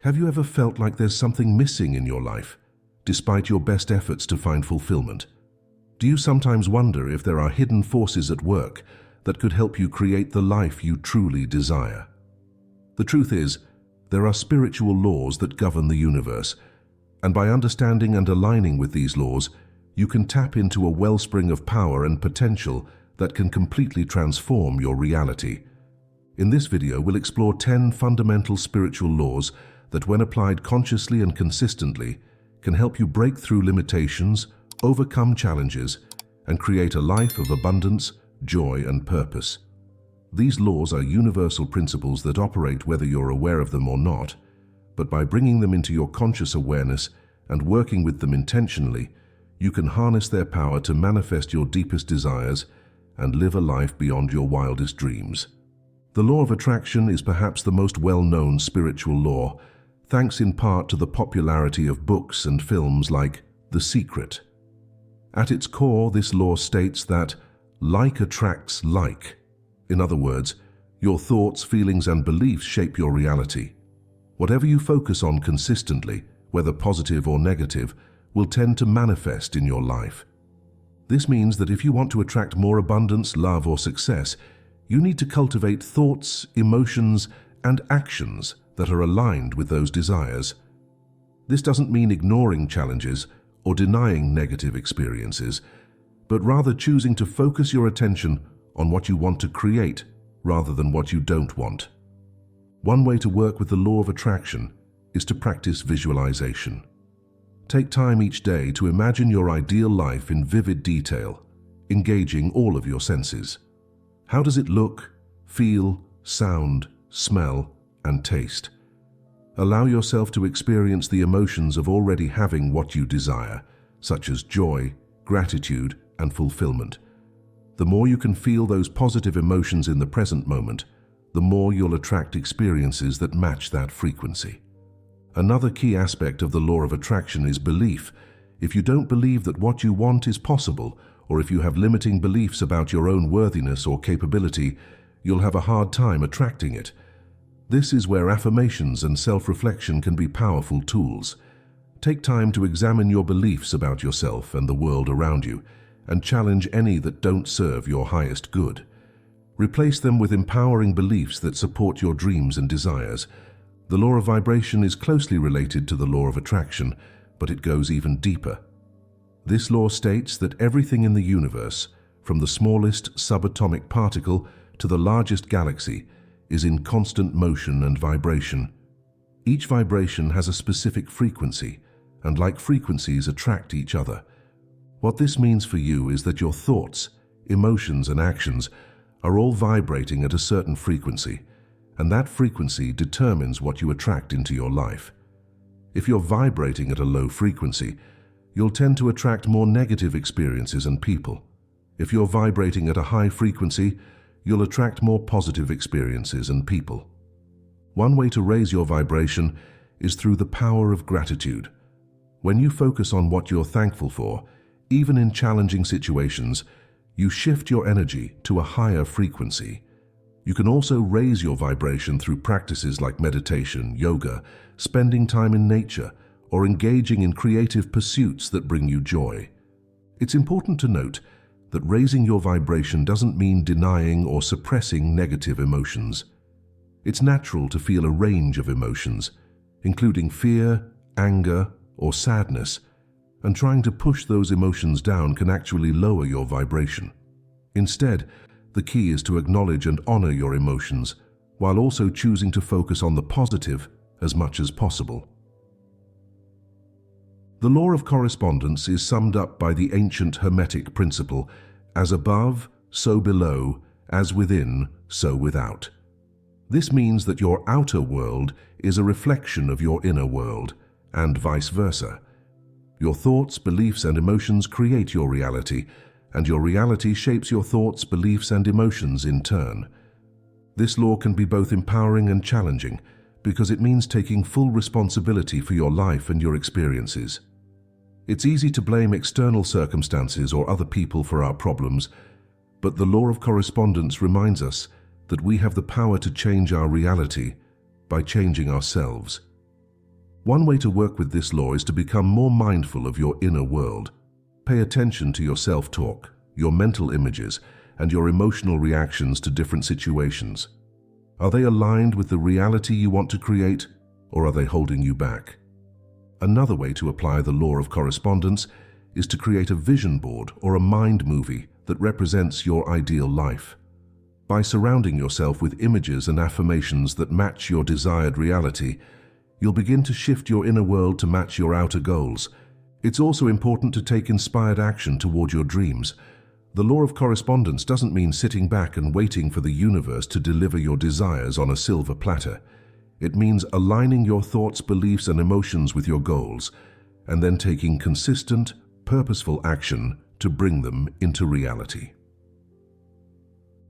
Have you ever felt like there's something missing in your life, despite your best efforts to find fulfillment? Do you sometimes wonder if there are hidden forces at work that could help you create the life you truly desire? The truth is, there are spiritual laws that govern the universe, and by understanding and aligning with these laws, you can tap into a wellspring of power and potential that can completely transform your reality. In this video, we'll explore 10 fundamental spiritual laws that, when applied consciously and consistently, can help you break through limitations, overcome challenges, and create a life of abundance, joy, and purpose. These laws are universal principles that operate whether you're aware of them or not, but by bringing them into your conscious awareness and working with them intentionally, you can harness their power to manifest your deepest desires and live a life beyond your wildest dreams. The law of attraction is perhaps the most well-known spiritual law, thanks in part to the popularity of books and films like The Secret. At its core, this law states that like attracts like. In other words, your thoughts, feelings, and beliefs shape your reality. Whatever you focus on consistently, whether positive or negative, will tend to manifest in your life. This means that if you want to attract more abundance, love, or success, you need to cultivate thoughts, emotions, and actions that are aligned with those desires. This doesn't mean ignoring challenges or denying negative experiences, but rather choosing to focus your attention on what you want to create rather than what you don't want. One way to work with the law of attraction is to practice visualization. Take time each day to imagine your ideal life in vivid detail, engaging all of your senses. How does it look, feel, sound, smell, and taste? Allow yourself to experience the emotions of already having what you desire, such as joy, gratitude, and fulfillment. The more you can feel those positive emotions in the present moment, the more you'll attract experiences that match that frequency. Another key aspect of the law of attraction is belief. If you don't believe that what you want is possible, or if you have limiting beliefs about your own worthiness or capability, you'll have a hard time attracting it. This is where affirmations and self-reflection can be powerful tools. Take time to examine your beliefs about yourself and the world around you, and challenge any that don't serve your highest good. Replace them with empowering beliefs that support your dreams and desires. The law of vibration is closely related to the law of attraction, but it goes even deeper. This law states that everything in the universe, from the smallest subatomic particle to the largest galaxy, is in constant motion and vibration. Each vibration has a specific frequency, and like frequencies attract each other. What this means for you is that your thoughts, emotions, and actions are all vibrating at a certain frequency, and that frequency determines what you attract into your life. If you're vibrating at a low frequency, you'll tend to attract more negative experiences and people. If you're vibrating at a high frequency, you'll attract more positive experiences and people. One way to raise your vibration is through the power of gratitude. When you focus on what you're thankful for, even in challenging situations, you shift your energy to a higher frequency. You can also raise your vibration through practices like meditation, yoga, spending time in nature, or engaging in creative pursuits that bring you joy. It's important to note that raising your vibration doesn't mean denying or suppressing negative emotions. It's natural to feel a range of emotions, including fear, anger, or sadness, and trying to push those emotions down can actually lower your vibration. Instead, the key is to acknowledge and honor your emotions, while also choosing to focus on the positive as much as possible. The law of correspondence is summed up by the ancient Hermetic principle, as above, so below, as within, so without. This means that your outer world is a reflection of your inner world, and vice versa. Your thoughts, beliefs, and emotions create your reality, and your reality shapes your thoughts, beliefs, and emotions in turn. This law can be both empowering and challenging, because it means taking full responsibility for your life and your experiences. It's easy to blame external circumstances or other people for our problems, but the law of correspondence reminds us that we have the power to change our reality by changing ourselves. One way to work with this law is to become more mindful of your inner world. Pay attention to your self-talk, your mental images, and your emotional reactions to different situations. Are they aligned with the reality you want to create, or are they holding you back? Another way to apply the law of correspondence is to create a vision board or a mind movie that represents your ideal life. By surrounding yourself with images and affirmations that match your desired reality, you'll begin to shift your inner world to match your outer goals. It's also important to take inspired action toward your dreams. The law of correspondence doesn't mean sitting back and waiting for the universe to deliver your desires on a silver platter. It means aligning your thoughts, beliefs, and emotions with your goals, and then taking consistent, purposeful action to bring them into reality.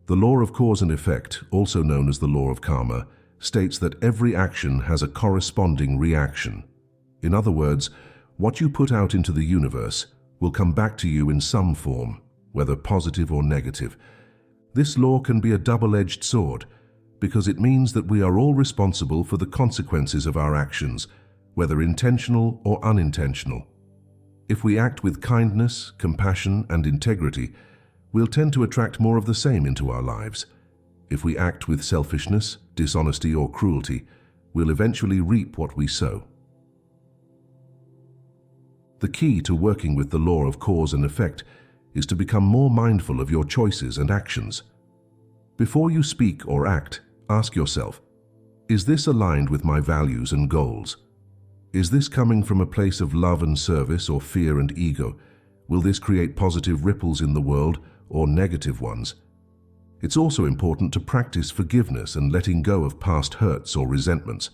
The law of cause and effect, also known as the law of karma, states that every action has a corresponding reaction. In other words, what you put out into the universe will come back to you in some form, whether positive or negative. This law can be a double-edged sword, because it means that we are all responsible for the consequences of our actions, whether intentional or unintentional. If we act with kindness, compassion, and integrity, we'll tend to attract more of the same into our lives. If we act with selfishness, dishonesty, or cruelty, we'll eventually reap what we sow. The key to working with the law of cause and effect is to become more mindful of your choices and actions. Before you speak or act, ask yourself, is this aligned with my values and goals? Is this coming from a place of love and service or fear and ego? Will this create positive ripples in the world or negative ones? It's also important to practice forgiveness and letting go of past hurts or resentments.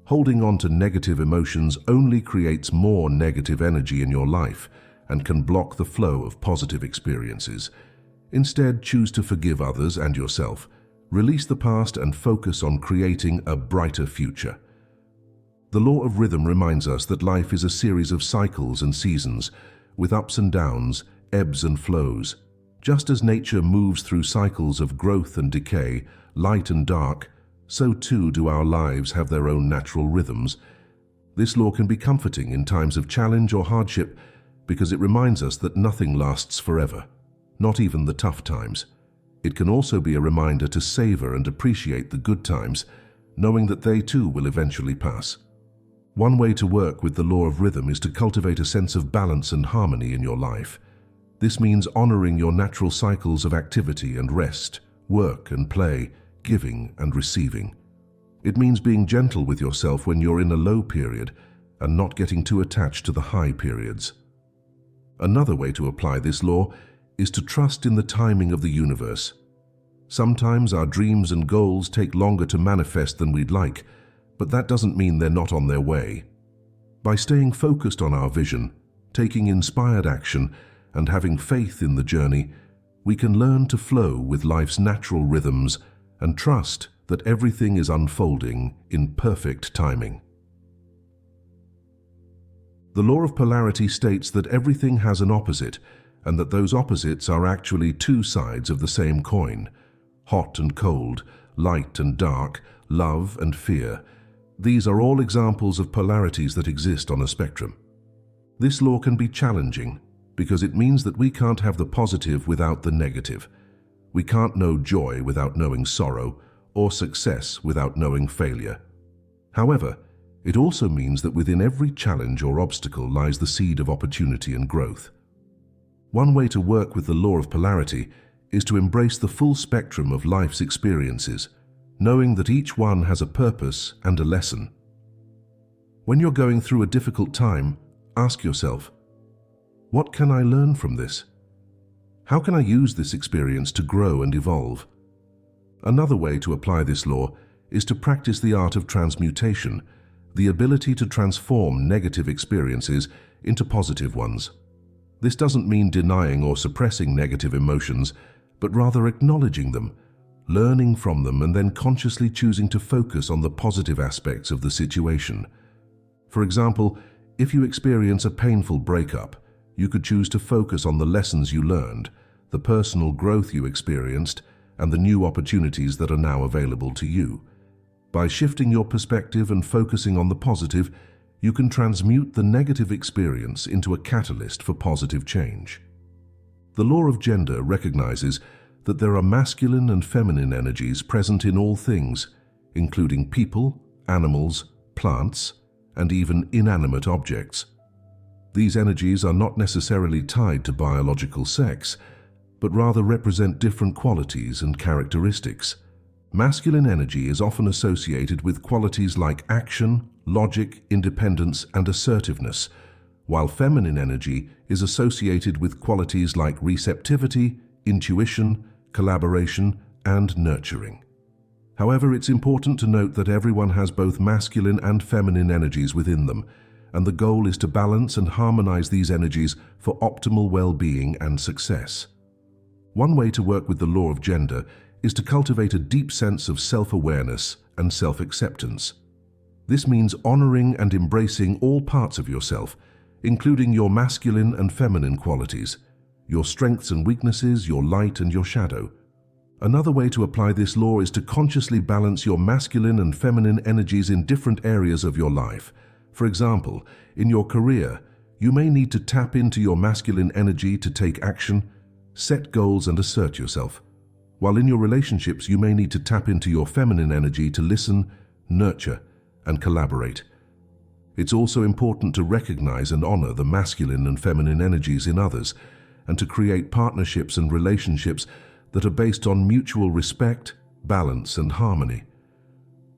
Holding on to negative emotions only creates more negative energy in your life and can block the flow of positive experiences. Instead, choose to forgive others and yourself. Release the past and focus on creating a brighter future. The law of rhythm reminds us that life is a series of cycles and seasons, with ups and downs, ebbs and flows. Just as nature moves through cycles of growth and decay, light and dark, so too do our lives have their own natural rhythms. This law can be comforting in times of challenge or hardship because it reminds us that nothing lasts forever, not even the tough times. It can also be a reminder to savor and appreciate the good times, knowing that they too will eventually pass. One way to work with the law of rhythm is to cultivate a sense of balance and harmony in your life. This means honoring your natural cycles of activity and rest, work and play, giving and receiving. It means being gentle with yourself when you're in a low period and not getting too attached to the high periods. Another way to apply this law is to trust in the timing of the universe. Sometimes our dreams and goals take longer to manifest than we'd like, but that doesn't mean they're not on their way. By staying focused on our vision, taking inspired action, and having faith in the journey, we can learn to flow with life's natural rhythms and trust that everything is unfolding in perfect timing. The law of polarity states that everything has an opposite, and that those opposites are actually two sides of the same coin: hot and cold, light and dark, love and fear. These are all examples of polarities that exist on a spectrum. This law can be challenging because it means that we can't have the positive without the negative. We can't know joy without knowing sorrow, or success without knowing failure. However, it also means that within every challenge or obstacle lies the seed of opportunity and growth. One way to work with the law of polarity is to embrace the full spectrum of life's experiences, knowing that each one has a purpose and a lesson. When you're going through a difficult time, ask yourself, what can I learn from this? How can I use this experience to grow and evolve? Another way to apply this law is to practice the art of transmutation, the ability to transform negative experiences into positive ones. This doesn't mean denying or suppressing negative emotions, but rather acknowledging them, learning from them, and then consciously choosing to focus on the positive aspects of the situation. For example, if you experience a painful breakup, you could choose to focus on the lessons you learned, the personal growth you experienced, and the new opportunities that are now available to you. By shifting your perspective and focusing on the positive, you can transmute the negative experience into a catalyst for positive change. The law of gender recognizes that there are masculine and feminine energies present in all things, including people, animals, plants, and even inanimate objects. These energies are not necessarily tied to biological sex, but rather represent different qualities and characteristics. Masculine energy is often associated with qualities like action, logic, independence, and assertiveness, while feminine energy is associated with qualities like receptivity, intuition, collaboration, and nurturing. However, it's important to note that everyone has both masculine and feminine energies within them, and the goal is to balance and harmonize these energies for optimal well-being and success. One way to work with the law of gender is to cultivate a deep sense of self-awareness and self-acceptance. This means honoring and embracing all parts of yourself, including your masculine and feminine qualities, your strengths and weaknesses, your light and your shadow. Another way to apply this law is to consciously balance your masculine and feminine energies in different areas of your life. For example, in your career, you may need to tap into your masculine energy to take action, set goals, and assert yourself. While in your relationships, you may need to tap into your feminine energy to listen, nurture, and collaborate. It's also important to recognize and honor the masculine and feminine energies in others, and to create partnerships and relationships that are based on mutual respect, balance, and harmony.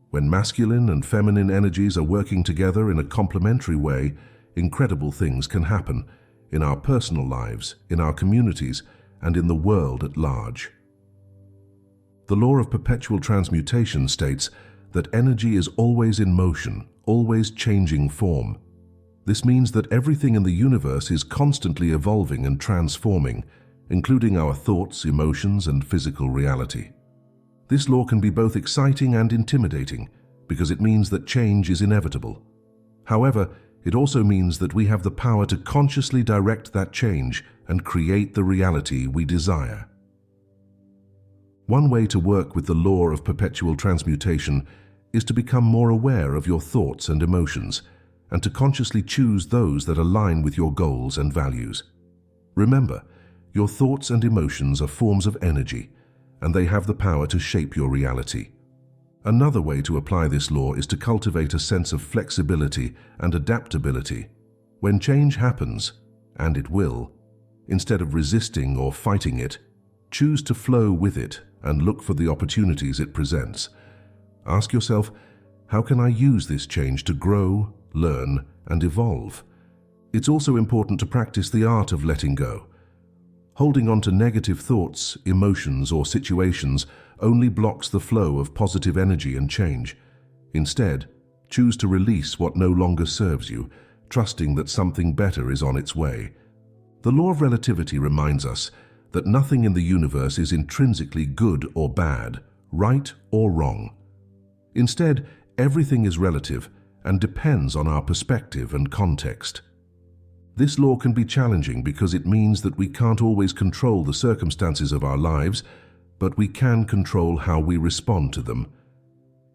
When masculine and feminine energies are working together in a complementary way, incredible things can happen in our personal lives, in our communities, and in the world at large. The law of perpetual transmutation states that energy is always in motion, always changing form. This means that everything in the universe is constantly evolving and transforming, including our thoughts, emotions, and physical reality. This law can be both exciting and intimidating because it means that change is inevitable. However, it also means that we have the power to consciously direct that change and create the reality we desire. One way to work with the law of perpetual transmutation is to become more aware of your thoughts and emotions, and to consciously choose those that align with your goals and values. Remember, your thoughts and emotions are forms of energy, and they have the power to shape your reality. Another way to apply this law is to cultivate a sense of flexibility and adaptability. When change happens, and it will, instead of resisting or fighting it, choose to flow with it and look for the opportunities it presents. Ask yourself, how can I use this change to grow, learn, and evolve? It's also important to practice the art of letting go. Holding on to negative thoughts, emotions, or situations only blocks the flow of positive energy and change. Instead, choose to release what no longer serves you, trusting that something better is on its way. The law of relativity reminds us that nothing in the universe is intrinsically good or bad, right or wrong. Instead, everything is relative and depends on our perspective and context. This law can be challenging because it means that we can't always control the circumstances of our lives, but we can control how we respond to them.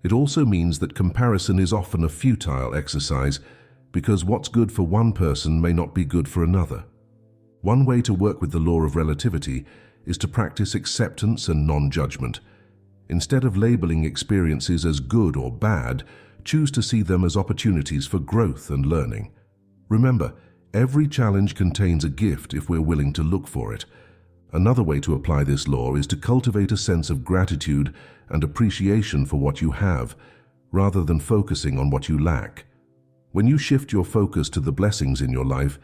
It also means that comparison is often a futile exercise because what's good for one person may not be good for another. One way to work with the law of relativity is to practice acceptance and non-judgment. Instead of labeling experiences as good or bad, choose to see them as opportunities for growth and learning. Remember, every challenge contains a gift if we're willing to look for it. Another way to apply this law is to cultivate a sense of gratitude and appreciation for what you have, rather than focusing on what you lack. When you shift your focus to the blessings in your life,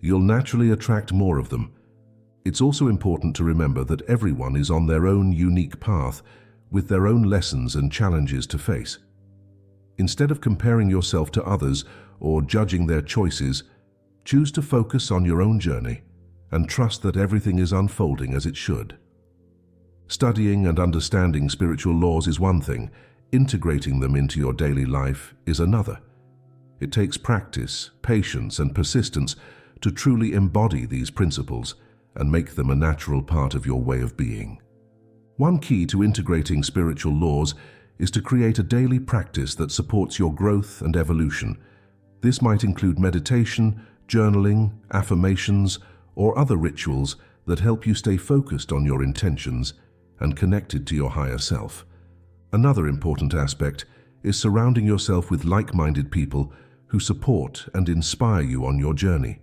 you'll naturally attract more of them. It's also important to remember that everyone is on their own unique path, with their own lessons and challenges to face. Instead of comparing yourself to others or judging their choices, choose to focus on your own journey and trust that everything is unfolding as it should. Studying and understanding spiritual laws is one thing, integrating them into your daily life is another. It takes practice, patience, and persistence to truly embody these principles and make them a natural part of your way of being. One key to integrating spiritual laws is to create a daily practice that supports your growth and evolution. This might include meditation, journaling, affirmations, or other rituals that help you stay focused on your intentions and connected to your higher self. Another important aspect is surrounding yourself with like-minded people who support and inspire you on your journey.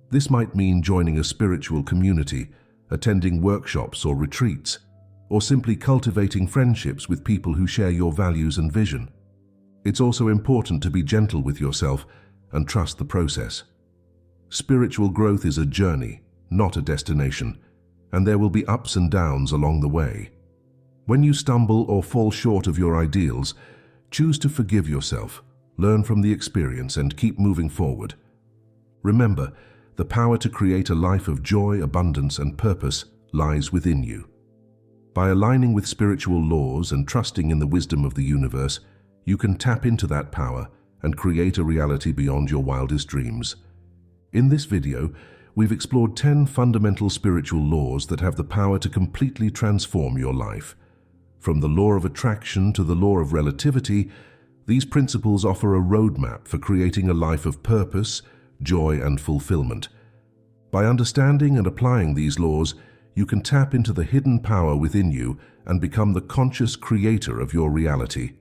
This might mean joining a spiritual community, attending workshops or retreats, or simply cultivating friendships with people who share your values and vision. It's also important to be gentle with yourself and trust the process. Spiritual growth is a journey, not a destination, and there will be ups and downs along the way. When you stumble or fall short of your ideals, choose to forgive yourself, learn from the experience, and keep moving forward. Remember, the power to create a life of joy, abundance, and purpose lies within you. By aligning with spiritual laws and trusting in the wisdom of the universe, you can tap into that power and create a reality beyond your wildest dreams. In this video, we've explored 10 fundamental spiritual laws that have the power to completely transform your life. From the law of attraction to the law of relativity, these principles offer a roadmap for creating a life of purpose, joy, and fulfillment. By understanding and applying these laws, you can tap into the hidden power within you and become the conscious creator of your reality.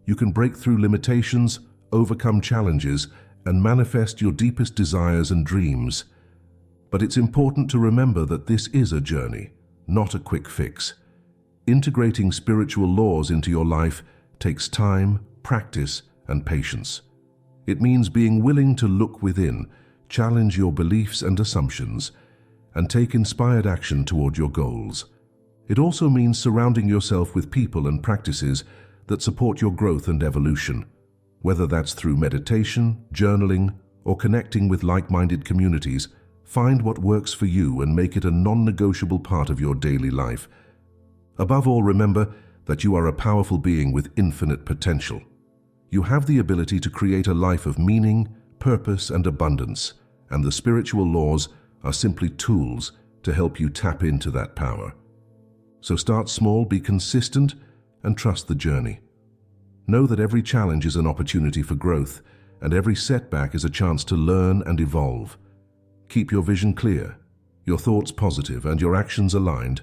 You can break through limitations, overcome challenges, and manifest your deepest desires and dreams. But it's important to remember that this is a journey, not a quick fix. Integrating spiritual laws into your life takes time, practice, and patience. It means being willing to look within, challenge your beliefs and assumptions, and take inspired action toward your goals. It also means surrounding yourself with people and practices that support your growth and evolution, whether that's through meditation, journaling, or connecting with like-minded communities. Find what works for you and make it a non-negotiable part of your daily life. Above all, remember that you are a powerful being with infinite potential. You have the ability to create a life of meaning, purpose, and abundance, and the spiritual laws are simply tools to help you tap into that power. So start small, be consistent, and trust the journey. Know that every challenge is an opportunity for growth, and every setback is a chance to learn and evolve. Keep your vision clear, your thoughts positive, and your actions aligned,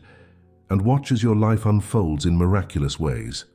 and watch as your life unfolds in miraculous ways.